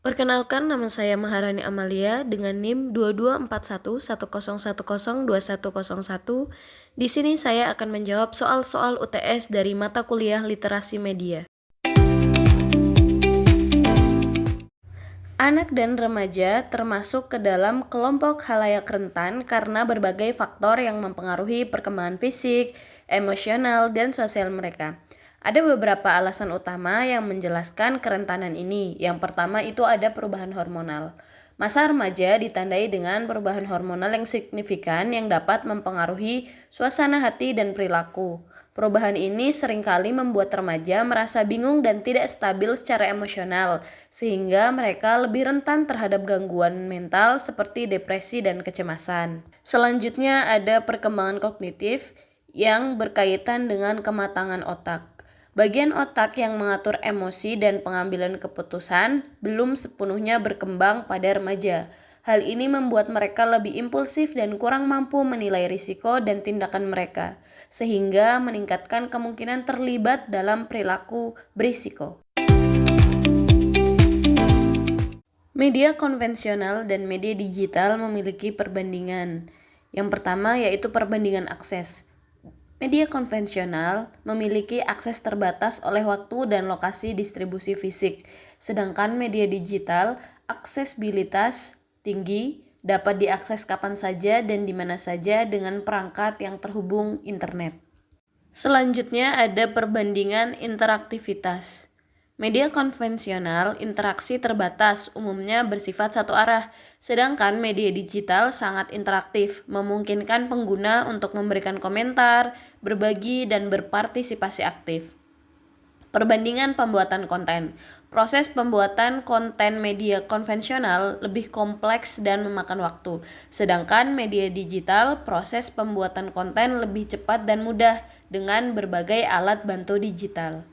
Perkenalkan, nama saya Maharani Amalia dengan NIM 224110102101. Di sini saya akan menjawab soal-soal UTS dari mata kuliah Literasi Media. Anak dan remaja termasuk ke dalam kelompok khalayak rentan karena berbagai faktor yang mempengaruhi perkembangan fisik, emosional, dan sosial mereka. Ada beberapa alasan utama yang menjelaskan kerentanan ini. Yang pertama itu ada perubahan hormonal. Masa remaja ditandai dengan perubahan hormonal yang signifikan yang dapat mempengaruhi suasana hati dan perilaku. Perubahan ini seringkali membuat remaja merasa bingung dan tidak stabil secara emosional, sehingga mereka lebih rentan terhadap gangguan mental seperti depresi dan kecemasan. Selanjutnya ada perkembangan kognitif yang berkaitan dengan kematangan otak. Bagian otak yang mengatur emosi dan pengambilan keputusan belum sepenuhnya berkembang pada remaja. Hal ini membuat mereka lebih impulsif dan kurang mampu menilai risiko dan tindakan mereka, sehingga meningkatkan kemungkinan terlibat dalam perilaku berisiko. Media konvensional dan media digital memiliki perbandingan. Yang pertama yaitu perbandingan akses. Media konvensional memiliki akses terbatas oleh waktu dan lokasi distribusi fisik, sedangkan media digital aksesibilitas tinggi, dapat diakses kapan saja dan di mana saja dengan perangkat yang terhubung internet. Selanjutnya ada perbandingan interaktivitas. Media konvensional interaksi terbatas, umumnya bersifat satu arah, sedangkan media digital sangat interaktif, memungkinkan pengguna untuk memberikan komentar, berbagi, dan berpartisipasi aktif. Perbandingan pembuatan konten. Proses pembuatan konten media konvensional lebih kompleks dan memakan waktu, sedangkan media digital proses pembuatan konten lebih cepat dan mudah dengan berbagai alat bantu digital.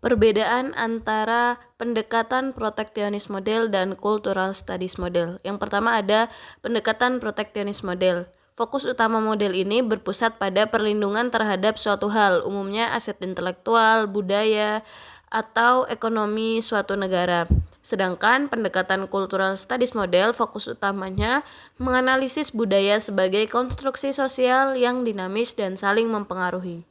Perbedaan antara pendekatan proteksionis model dan cultural studies model. Yang pertama ada pendekatan proteksionis model. Fokus utama model ini berpusat pada perlindungan terhadap suatu hal, umumnya aset intelektual, budaya, atau ekonomi suatu negara. Sedangkan pendekatan cultural studies model fokus utamanya menganalisis budaya sebagai konstruksi sosial yang dinamis dan saling mempengaruhi.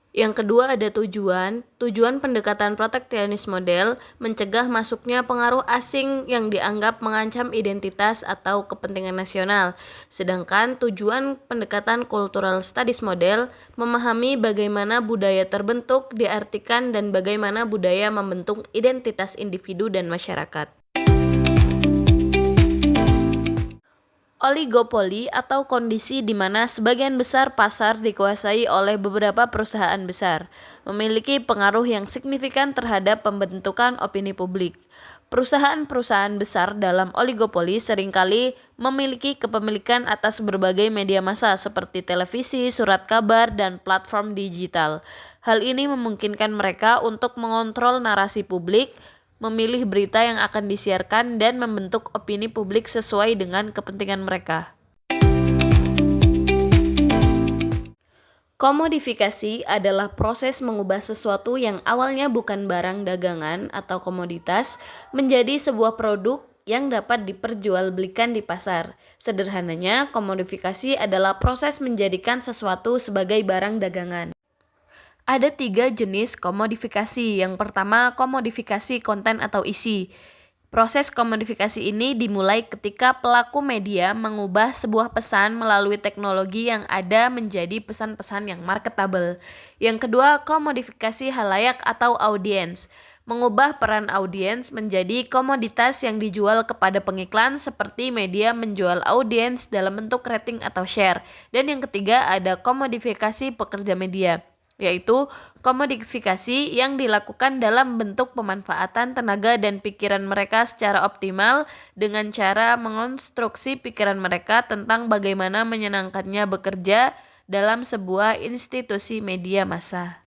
Yang kedua ada tujuan. Tujuan pendekatan proteksionis model mencegah masuknya pengaruh asing yang dianggap mengancam identitas atau kepentingan nasional. Sedangkan tujuan pendekatan cultural studies model memahami bagaimana budaya terbentuk, diartikan, dan bagaimana budaya membentuk identitas individu dan masyarakat. Oligopoli atau kondisi di mana sebagian besar pasar dikuasai oleh beberapa perusahaan besar, memiliki pengaruh yang signifikan terhadap pembentukan opini publik. Perusahaan-perusahaan besar dalam oligopoli seringkali memiliki kepemilikan atas berbagai media massa seperti televisi, surat kabar, dan platform digital. Hal ini memungkinkan mereka untuk mengontrol narasi publik, memilih berita yang akan disiarkan, dan membentuk opini publik sesuai dengan kepentingan mereka. Komodifikasi adalah proses mengubah sesuatu yang awalnya bukan barang dagangan atau komoditas menjadi sebuah produk yang dapat diperjualbelikan di pasar. Sederhananya, komodifikasi adalah proses menjadikan sesuatu sebagai barang dagangan. Ada 3 jenis komodifikasi. Yang pertama, komodifikasi konten atau isi. Proses komodifikasi ini dimulai ketika pelaku media mengubah sebuah pesan melalui teknologi yang ada menjadi pesan-pesan yang marketable. Yang kedua, komodifikasi halayak atau audiens. Mengubah peran audiens menjadi komoditas yang dijual kepada pengiklan seperti media menjual audiens dalam bentuk rating atau share. Dan yang ketiga ada komodifikasi pekerja media, yaitu komodifikasi yang dilakukan dalam bentuk pemanfaatan tenaga dan pikiran mereka secara optimal dengan cara mengonstruksi pikiran mereka tentang bagaimana menyenangkannya bekerja dalam sebuah institusi media massa.